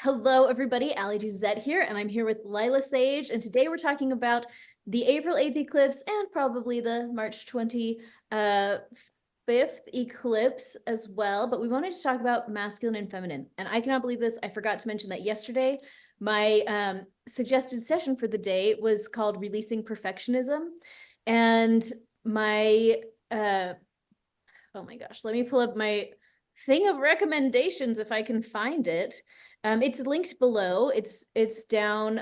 Hello, everybody. Ali Duzette here, and I'm here with Lila Sage. And today we're talking about the April 8th eclipse and probably the March 25th eclipse as well. But we wanted to talk about masculine and feminine. And I cannot believe this. I forgot to mention that yesterday, my suggested session for the day was called Releasing Perfectionism. And my, oh my gosh, let me pull up my thing of recommendations if I can find it. It's linked below. It's down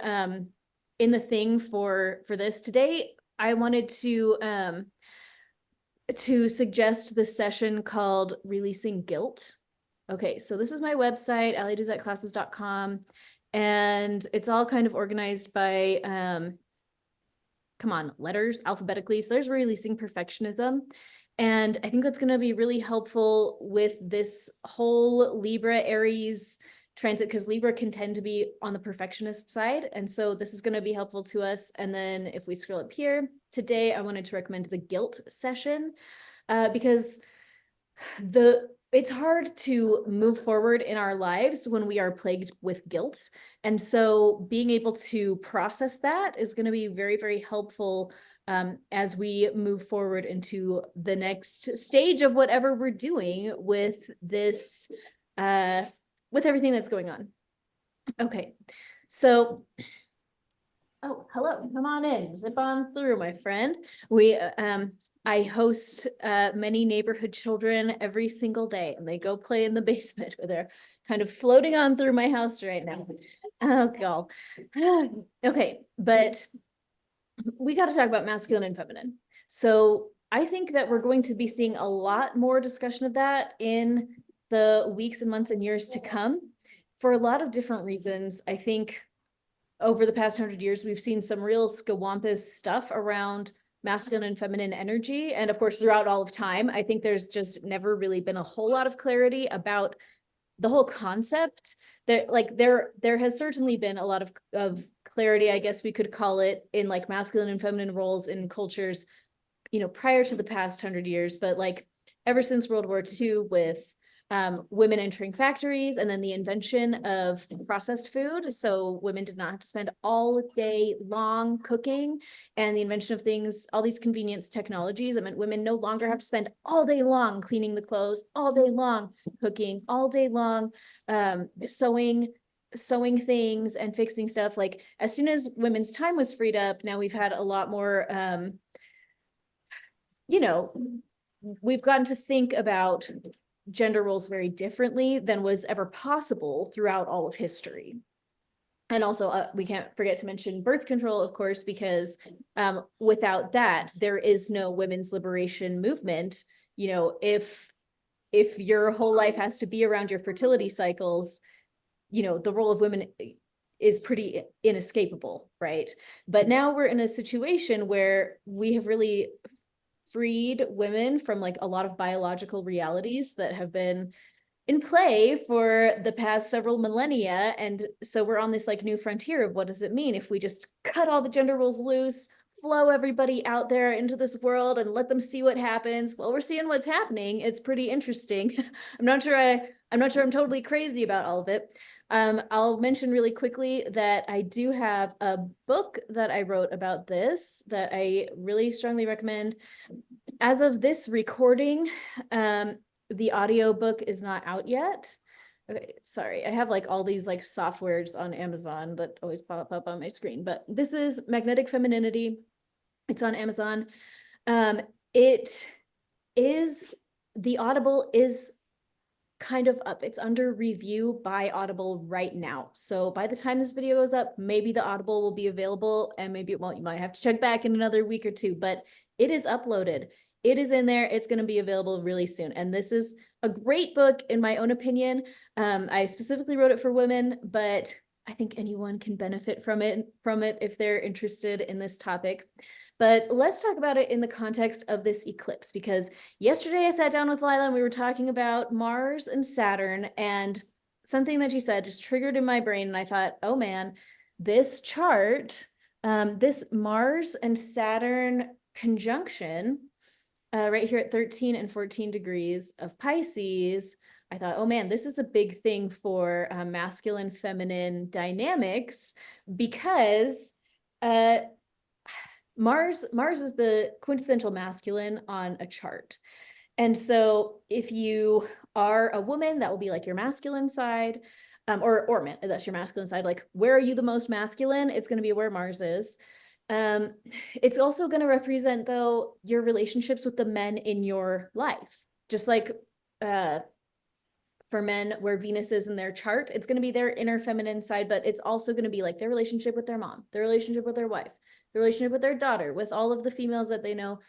in the thing for this. Today, I wanted to suggest the session called Releasing Guilt. Okay, so this is my website, edatclasses.com, and it's all kind of organized by come on, letters alphabetically. So there's Releasing Perfectionism. And I think that's going to be really helpful with this whole Libra Aries transit, because Libra can tend to be on the perfectionist side. And so this is going to be helpful to us. And then if we scroll up here, today I wanted to recommend the guilt session because it's hard to move forward in our lives when we are plagued with guilt. And so being able to process that is going to be very, very helpful as we move forward into the next stage of whatever we're doing with this, with everything that's going on. Okay, so, oh, hello, come on in, zip on through, my friend. I host many neighborhood children every single day, and they go play in the basement where they're kind of floating on through my house right now. Oh, God. Okay, but we got to talk about masculine and feminine. So I think that we're going to be seeing a lot more discussion of that in the weeks and months and years to come for a lot of different reasons. I think over the past 100 years, we've seen some real scawampus stuff around masculine and feminine energy. And of course, throughout all of time, I think there's just never really been a whole lot of clarity about the whole concept. There has certainly been a lot of clarity, I guess we could call it, in like masculine and feminine roles in cultures, prior to the past 100 years, but like ever since World War II with women entering factories and then the invention of processed food. So women did not have to spend all day long cooking, and the invention of things, all these convenience technologies, that meant women no longer have to spend all day long cleaning the clothes, all day long cooking, all day long sewing things and fixing stuff. Like as soon as women's time was freed up, now we've had a lot more, we've gotten to think about gender roles very differently than was ever possible throughout all of history. And also, we can't forget to mention birth control, of course, because without that, there is no women's liberation movement. If your whole life has to be around your fertility cycles, the role of women is pretty inescapable, right? But now we're in a situation where we have really freed women from like a lot of biological realities that have been in play for the past several millennia. And so we're on this like new frontier of what does it mean if we just cut all the gender roles loose, flow everybody out there into this world and let them see what happens. Well, we're seeing what's happening. It's pretty interesting. I'm not sure I'm totally crazy about all of it. I'll mention really quickly that I do have a book that I wrote about this that I really strongly recommend. As of this recording, the audio book is not out yet. Okay, sorry. I have like all these like softwares on Amazon that always pop up on my screen, but this is Magnetic Femininity. It's on Amazon. The Audible is kind of up. It's under review by Audible right now. So by the time this video goes up, maybe the Audible will be available and maybe it won't. You might have to check back in another week or two, but it is uploaded. It is in there. It's going to be available really soon. And this is a great book in my own opinion. I specifically wrote it for women, but I think anyone can benefit from it if they're interested in this topic. But let's talk about it in the context of this eclipse, because yesterday I sat down with Lila and we were talking about Mars and Saturn, and something that she said just triggered in my brain. And I thought, oh man, this chart, this Mars and Saturn conjunction right here at 13 and 14 degrees of Pisces I thought, oh man, this is a big thing for masculine feminine dynamics, because Mars is the quintessential masculine on a chart. And so if you are a woman, that will be like your masculine side, or man, that's your masculine side. Like, where are you the most masculine? It's going to be where Mars is. Um, it's also going to represent, though, your relationships with the men in your life. Just like for men, where Venus is in their chart, it's going to be their inner feminine side, but it's also going to be like their relationship with their mom, their relationship with their wife, their relationship with their daughter, with all of the females that they know.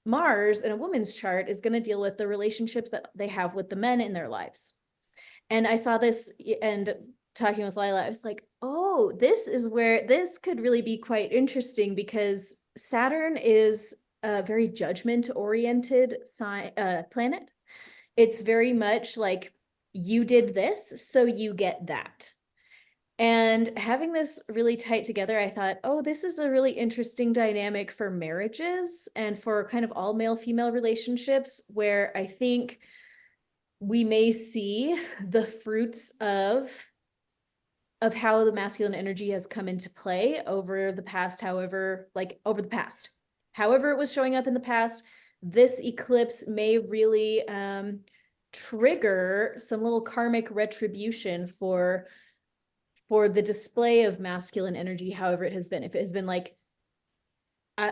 Mars in a woman's chart is going to deal with the relationships that they have with the men in their lives. And I saw this, and talking with Lila, I was like, oh, this is where this could really be quite interesting, because Saturn is a very judgment oriented planet. It's very much like, you did this, so you get that. And having this really tight together, I thought, oh, this is a really interesting dynamic for marriages and for kind of all male-female relationships, where I think we may see the fruits of how the masculine energy has come into play over the past, however it was showing up in the past. This eclipse may really trigger some little karmic retribution for the display of masculine energy, however it has been. If it has been like,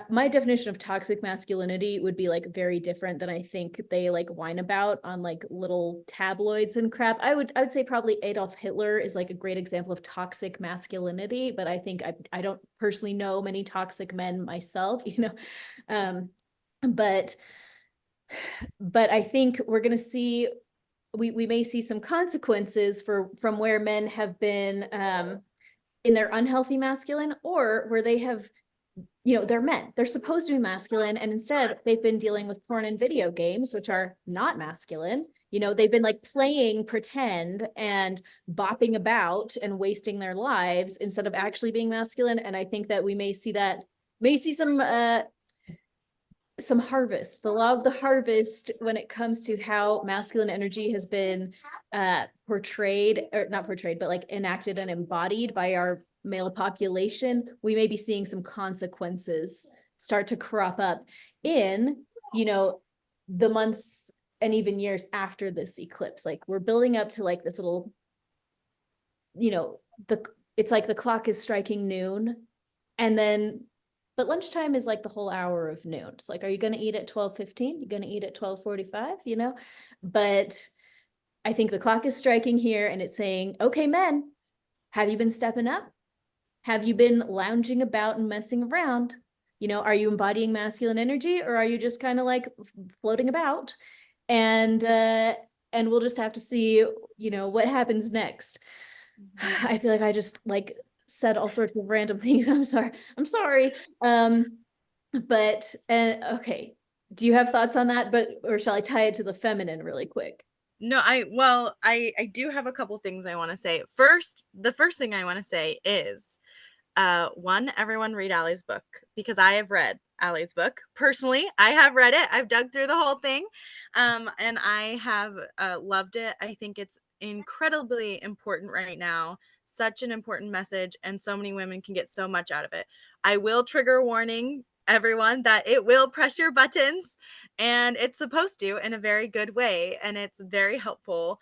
my definition of toxic masculinity would be like very different than I think they like whine about on like little tabloids and crap. I would say probably Adolf Hitler is like a great example of toxic masculinity, but I think I don't personally know many toxic men myself, you know. But I think we're going to see, we may see some consequences from where men have been in their unhealthy masculine, or where they have, you know, they're men, they're supposed to be masculine, and instead they've been dealing with porn and video games, which are not masculine. You know, they've been like playing pretend and bopping about and wasting their lives instead of actually being masculine. And I think that we may see some harvest, the law of the harvest, when it comes to how masculine energy has been portrayed, or not portrayed, but like enacted and embodied by our male population. We may be seeing some consequences start to crop up in, you know, the months and even years after this eclipse. Like, we're building up to like this little, you know, it's like the clock is striking noon, and then but lunchtime is like the whole hour of noon. It's like, are you going to eat at 12:15? You're going to eat at 12:45, you know? But I think the clock is striking here, and it's saying, okay, men, have you been stepping up? Have you been lounging about and messing around? You know, are you embodying masculine energy, or are you just kind of like floating about? And we'll just have to see, you know, what happens next. I feel like I just like said all sorts of random things. I'm sorry. But okay. Do you have thoughts on that? Or shall I tie it to the feminine really quick? No, I do have a couple things I want to say. First, the first thing I want to say is, one, everyone read Allie's book, because I have read Allie's book. Personally, I have read it. I've dug through the whole thing. And I have loved it. I think it's incredibly important right now. Such an important message, and so many women can get so much out of it. I will trigger warning everyone that it will press your buttons, and it's supposed to, in a very good way, and it's very helpful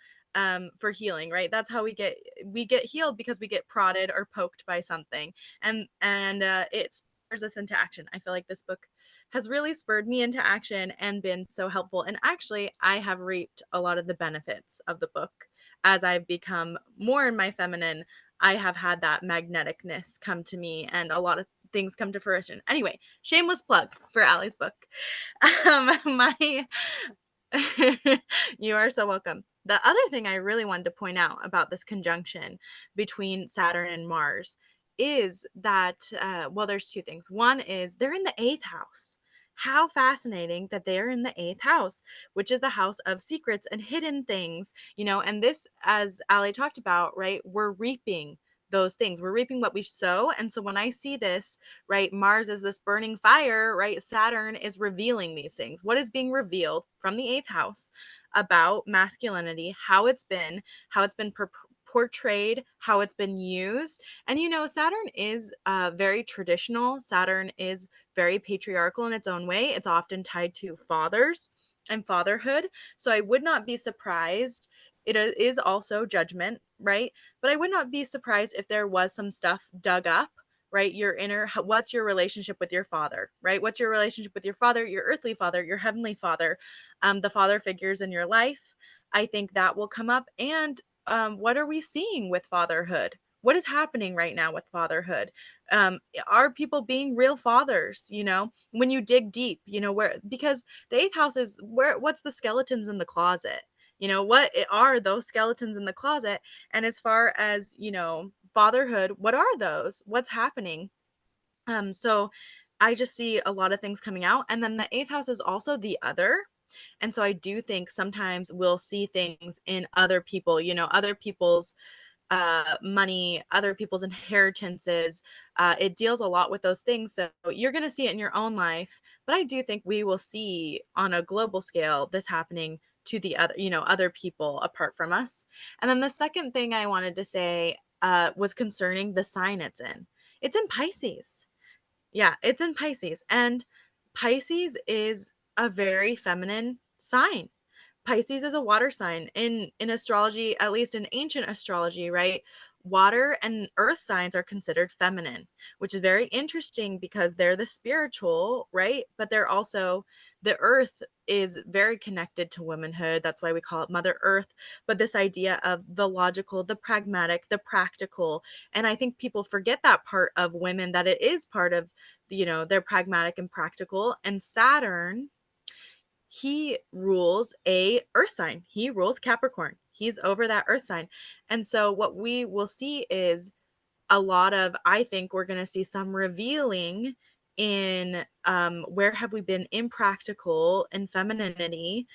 for healing, right? That's how we get healed, because we get prodded or poked by something, and it spurs us into action. I feel like this book has really spurred me into action and been so helpful, and actually I have reaped a lot of the benefits of the book. As I've become more in my feminine, I have had that magneticness come to me, and a lot of things come to fruition. Anyway, shameless plug for Allie's book. My You are so welcome. The other thing I really wanted to point out about this conjunction between Saturn and Mars is that, well, there's two things. One is they're in the eighth house. How fascinating that they're in the eighth house, which is the house of secrets and hidden things, you know. And this, as Ali talked about, right, we're reaping those things. We're reaping what we sow. And so when I see this, right, Mars is this burning fire, right, Saturn is revealing these things. What is being revealed from the eighth house? about masculinity, how it's been portrayed, how it's been used. And Saturn is very traditional. Saturn is very patriarchal in its own way. It's often tied to fathers and fatherhood. So I would not be surprised. Is also judgment, right? But I would not be surprised if there was some stuff dug up, right? Your inner, what's your relationship with your father, right? What's your relationship with your father, your earthly father, your heavenly father, the father figures in your life? I think that will come up. And what are we seeing with fatherhood? What is happening right now with fatherhood? Are people being real fathers? When you dig deep, where, because the eighth house is where, what's the skeletons in the closet? What are those skeletons in the closet? And as far as, fatherhood, what are those? What's happening? So I just see a lot of things coming out. And then the eighth house is also the other. And so I do think sometimes we'll see things in other people, other people's money, other people's inheritances. It deals a lot with those things. So you're going to see it in your own life. But I do think we will see on a global scale this happening to the other, other people apart from us. And then the second thing I wanted to say was concerning the sign it's in. It's in Pisces. Yeah, it's in Pisces. And Pisces is a very feminine sign. Pisces is a water sign in astrology, at least in ancient astrology, right? Water and earth signs are considered feminine, which is very interesting because they're the spiritual, right? But they're also, the earth is very connected to womanhood. That's why we call it Mother Earth. But this idea of the logical, the pragmatic, the practical, and I think people forget that part of women, that it is part of, they're pragmatic and practical. And Saturn, he rules a earth sign. He rules Capricorn. He's over that earth sign. And so what we will see is a lot of, I think we're going to see some revealing in where have we been impractical in femininity,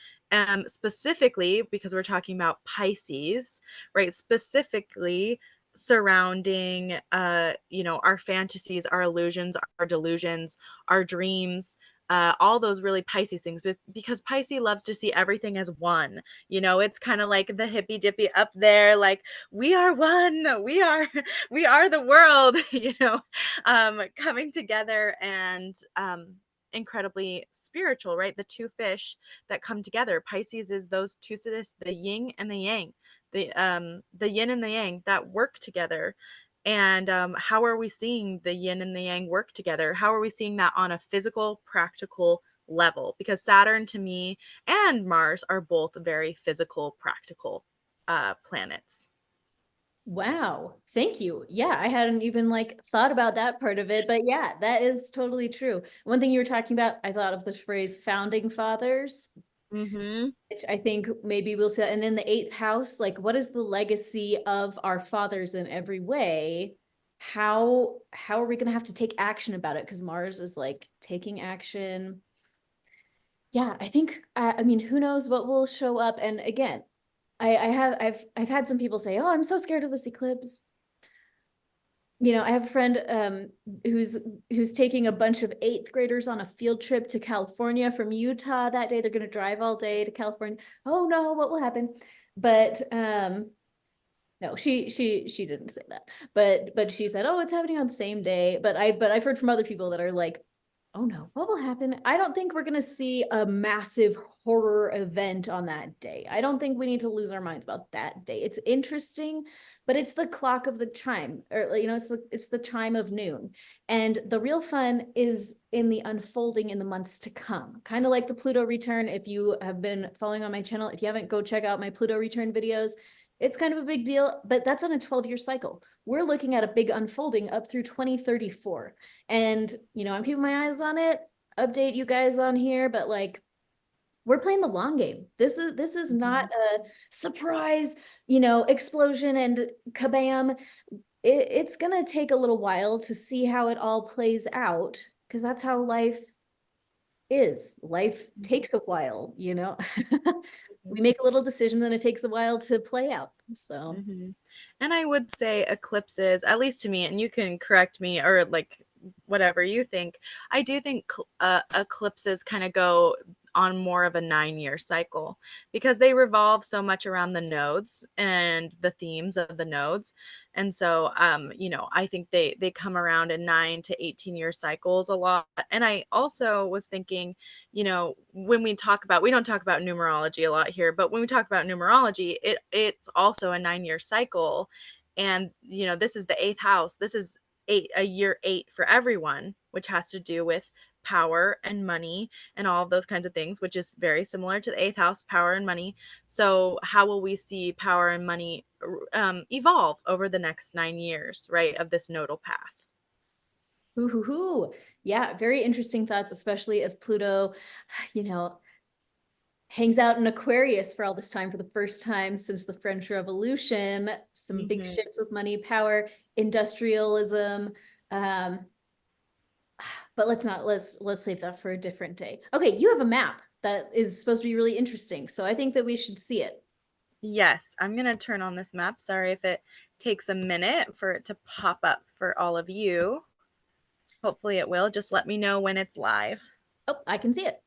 specifically because we're talking about Pisces, right? Specifically surrounding our fantasies, our illusions, our delusions, our dreams, all those really Pisces things, but because Pisces loves to see everything as one. It's kind of like the hippy dippy up there, like we are one, we are the world, coming together, and incredibly spiritual, right? The two fish that come together. Pisces is those two, the yin and the yang, the yin and the yang that work together. And how are we seeing the yin and the yang work together? How are we seeing that on a physical, practical level? Because Saturn to me and Mars are both very physical, practical planets. Wow. Thank you. Yeah, I hadn't even thought about that part of it, but yeah, that is totally true. One thing you were talking about, I thought of the phrase founding fathers, Mm-hmm. which I think maybe we'll see. And then the eighth house, what is the legacy of our fathers in every way? How are we going to have to take action about it? Because Mars is taking action. Yeah, I think I mean, who knows what will show up. And again, I've had some people say, "Oh, I'm so scared of this eclipse." I have a friend who's taking a bunch of eighth graders on a field trip to California from Utah that day. They're going to drive all day to California. Oh no, what will happen? But no, she didn't say that. But she said, "Oh, it's happening on the same day." But I've heard from other people that are like, "Oh no, what will happen?" I don't think we're going to see a massive horror event on that day. I don't think we need to lose our minds about that day. It's interesting, but it's the clock of the chime, or it's the chime of noon. And the real fun is in the unfolding in the months to come. Kind of like the Pluto return. If you have been following on my channel, if you haven't, go check out my Pluto return videos. It's kind of a big deal, but that's on a 12-year cycle. We're looking at a big unfolding up through 2034. And, I'm keeping my eyes on it, update you guys on here, but we're playing the long game. This is not a surprise, explosion and kabam. It's gonna take a little while to see how it all plays out, because that's how life is. Life takes a while. We make a little decision, then it takes a while to play out. So Mm-hmm. And I would say eclipses, at least to me, and you can correct me or whatever you think. I do think eclipses kind of go on more of a 9-year cycle because they revolve so much around the nodes and the themes of the nodes. And so, I think they come around in 9 to 18 year cycles a lot. And I also was thinking, when we don't talk about numerology a lot here, but when we talk about numerology, it's also a 9-year cycle. And, this is the eighth house. This is a year 8 for everyone, which has to do with power and money and all of those kinds of things, which is very similar to the eighth house, power and money. So, how will we see power and money evolve over the next 9 years, right, of this nodal path? Ooh, hoo, hoo. Yeah, very interesting thoughts, especially as Pluto, you know, hangs out in Aquarius for all this time for the first time since the French Revolution. Some big Mhm. shifts with money, power, industrialism. Um, but let's save that for a different day. Okay, you have a map that is supposed to be really interesting, so I think that we should see it. Yes, I'm going to turn on this map. Sorry if it takes a minute for it to pop up for all of you. Hopefully, it will. Just let me know when it's live. Oh, I can see it.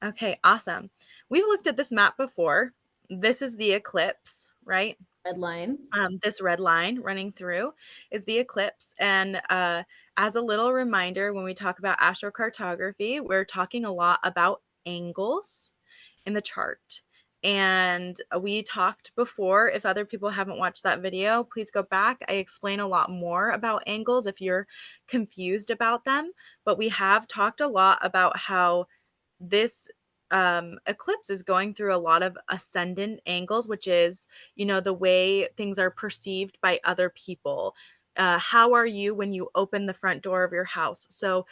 Okay, awesome. We've looked at this map before. This is the eclipse, right? Red line. This red line running through is the eclipse. And as a little reminder, when we talk about astrocartography, we're talking a lot about angles in the chart. And we talked before, if other people haven't watched that video, please go back. I explain a lot more about angles if you're confused about them. But we have talked a lot about how this eclipse is going through a lot of ascendant angles, which is, the way things are perceived by other people. How are you when you open the front door of your house? So,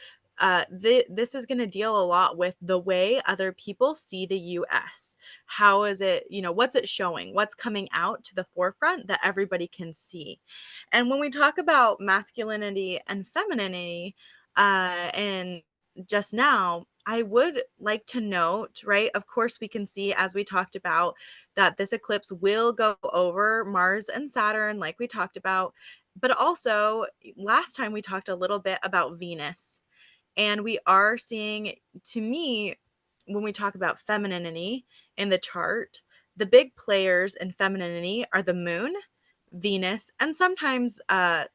this is going to deal a lot with the way other people see the US. How is it, what's it showing? What's coming out to the forefront that everybody can see? And when we talk about masculinity and femininity, and just now, I would like to note, right? Of course, we can see, as we talked about, that this eclipse will go over Mars and Saturn, like we talked about. But also, last time we talked a little bit about Venus. And we are seeing, to me, when we talk about femininity in the chart, the big players in femininity are the moon, Venus, and sometimes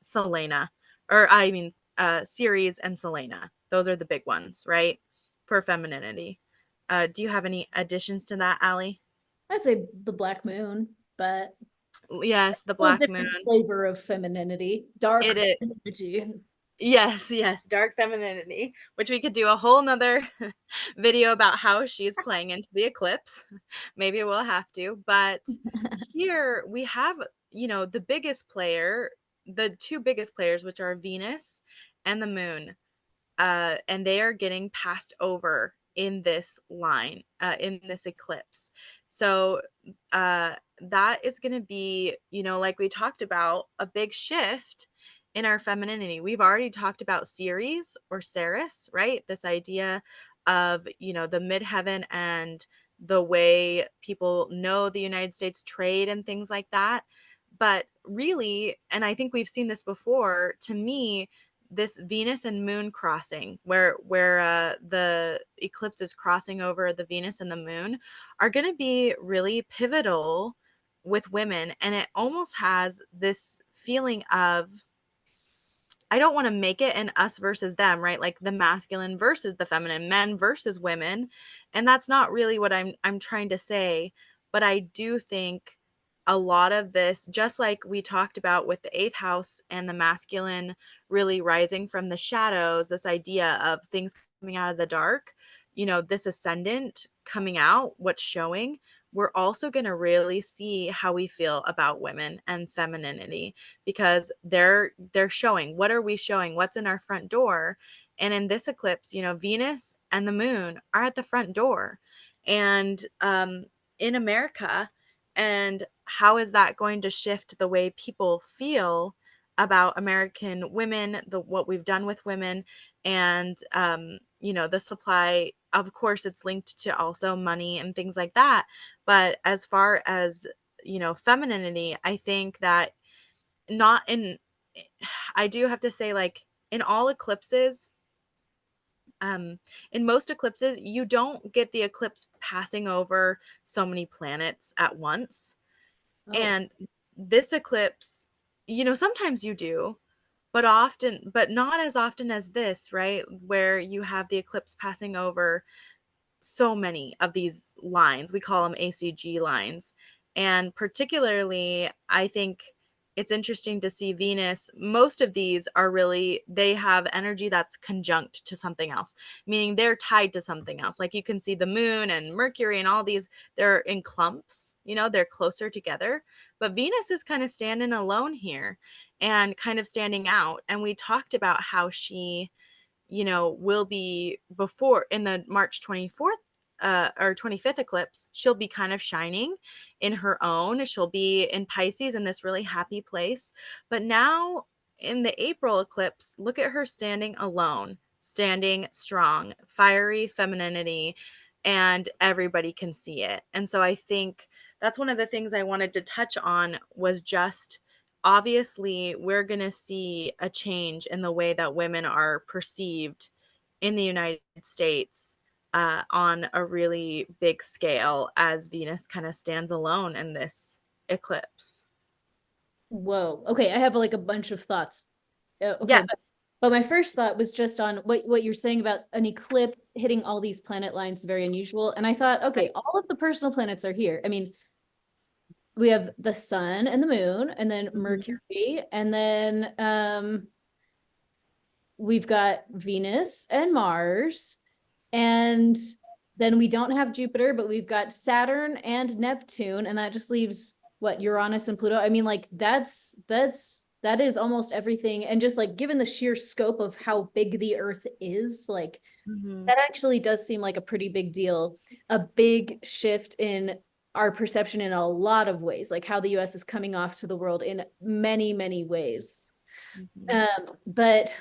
Selena, or I mean, Ceres and Selena. Those are the big ones, right? For femininity. Do you have any additions to that, Allie? I'd say the black moon, but Yes, the a little black moon. different flavor of femininity. Dark It is. femininity. Yes, yes, dark femininity, which we could do a whole nother video about how she's playing into the eclipse. Maybe we'll have to. But here we have, the biggest player, the two biggest players, which are Venus and the moon. And they are getting passed over in this line, in this eclipse. So that is going to be, like we talked about, a big shift in our femininity. We've already talked about Ceres or Ceres, right? This idea of, the midheaven and the way people know the United States trade and things like that. But really, and I think we've seen this before, to me, this Venus and moon crossing where the eclipse is crossing over the Venus and the moon are going to be really pivotal with women, and it almost has this feeling of, I don't want to make it an us versus them, right? Like the masculine versus the feminine, men versus women. And that's not really what I'm trying to say, but I do think a lot of this, just like we talked about with the eighth house and the masculine really rising from the shadows, this idea of things coming out of the dark, this ascendant coming out, what's showing, we're also going to really see how we feel about women and femininity because they're showing, what are we showing, what's in our front door. And in this eclipse, Venus and the moon are at the front door, and in America. And how is that going to shift the way people feel about American women, the what we've done with women, and the supply? Of course, it's linked to also money and things like that. But as far as femininity, I think that not in I do have to say, like, in all eclipses, in most eclipses, you don't get the eclipse passing over so many planets at once. Oh, And this eclipse, sometimes you do, but not as often as this, right? Where you have the eclipse passing over so many of these lines. We call them ACG lines. And particularly, I think it's interesting to see Venus. Most of these are really, they have energy that's conjunct to something else, meaning they're tied to something else. Like you can see the moon and Mercury and all these, they're in clumps, they're closer together. But Venus is kind of standing alone here and kind of standing out. And we talked about how she will be before in the March 24th or 25th eclipse, she'll be kind of shining in her own. She'll be in Pisces in this really happy place. But now in the April eclipse, look at her standing alone, standing strong, fiery femininity, and everybody can see it. And so I think that's one of the things I wanted to touch on was just obviously we're going to see a change in the way that women are perceived in the United States on a really big scale as Venus kind of stands alone in this eclipse. whoa. Okay, I have like a bunch of thoughts. Okay, Yes. but my first thought was just on what you're saying about an eclipse hitting all these planet lines, very unusual. And I thought, okay, Right. all of the personal planets are here. I mean, we have the sun and the moon, and then Mhm. Mercury, and then we've got Venus and Mars, and then we don't have Jupiter, but we've got Saturn and Neptune, and that just leaves what, Uranus and Pluto. I mean, like that is almost everything. And just like given the sheer scope of how big the Earth is, like Mhm. that actually does seem like a pretty big deal, a big shift in our perception in a lot of ways, like how the US is coming off to the world in many, many ways. Mhm. But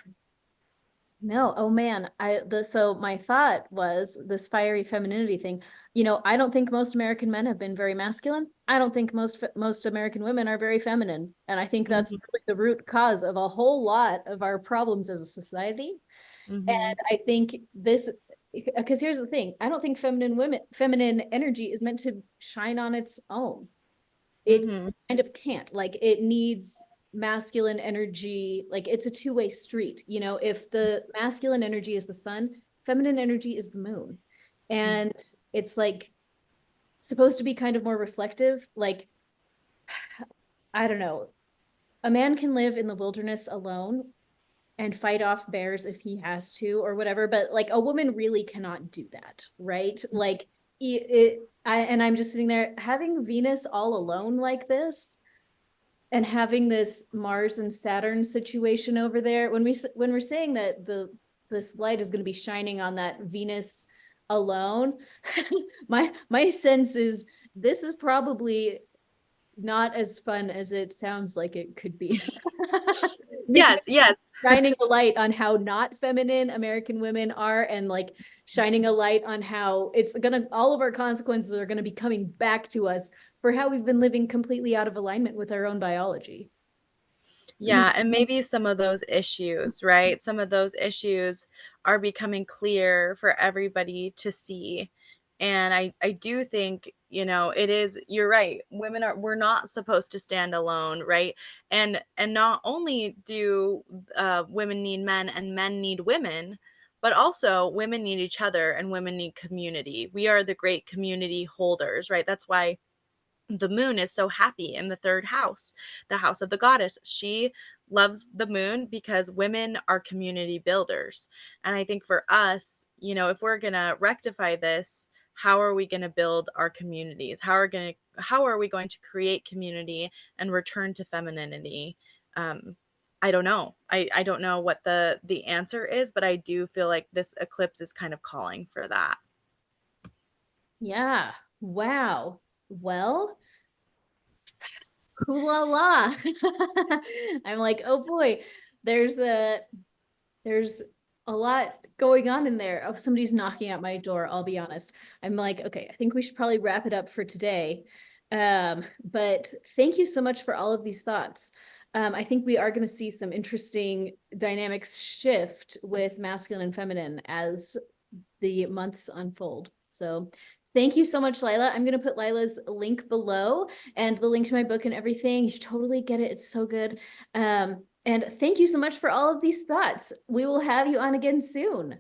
no, oh man, so my thought was this fiery femininity thing. I don't think most American men have been very masculine. I don't think most American women are very feminine, and I think that's Mhm. really the root cause of a whole lot of our problems as a society. Mhm. And I think this, because here's the thing, I don't think feminine energy is meant to shine on its own. It Mhm. kind of can't. Like it needs masculine energy. Like it's a two-way street. If the masculine energy is the sun, feminine energy is the moon. Mhm. And it's like supposed to be kind of more reflective. Like, I don't know, a man can live in the wilderness alone and fight off bears if he has to or whatever, but like a woman really cannot do that, right? Like and I'm just sitting there having Venus all alone like this, and having this Mars and Saturn situation over there. When we're saying that this light is going to be shining on that Venus alone, my sense is this is probably not as fun as it sounds like it could be. It's Yes, yes. shining a light on how not feminine American women are, and like shining a light on how all of our consequences are gonna be coming back to us for how we've been living completely out of alignment with our own biology. Yeah, and maybe some of those issues, right? Some of those issues are becoming clear for everybody to see. And I do think, it is, you're right. We're not supposed to stand alone, right? And not only do women need men and men need women, but also women need each other and women need community. We are the great community holders, right? That's why the moon is so happy in the third house, the house of the goddess. She loves the moon because women are community builders. And I think for us, if we're going to rectify this, how are we going to build our communities? How are we going to create community and return to femininity? Um, I don't know. I don't know what the answer is, but I do feel like this eclipse is kind of calling for that. Yeah. Wow. Well, la la. I'm like, oh boy, there's a there's a lot going on in there. Oh, somebody's knocking at my door, I'll be honest. I'm like, okay, I think we should probably wrap it up for today. But thank you so much for all of these thoughts. I think we are going to see some interesting dynamics shift with masculine and feminine as the months unfold. So thank you so much, Lila. I'm going to put Lila's link below and the link to my book and everything. You should totally get it. It's so good. And thank you so much for all of these thoughts. We will have you on again soon.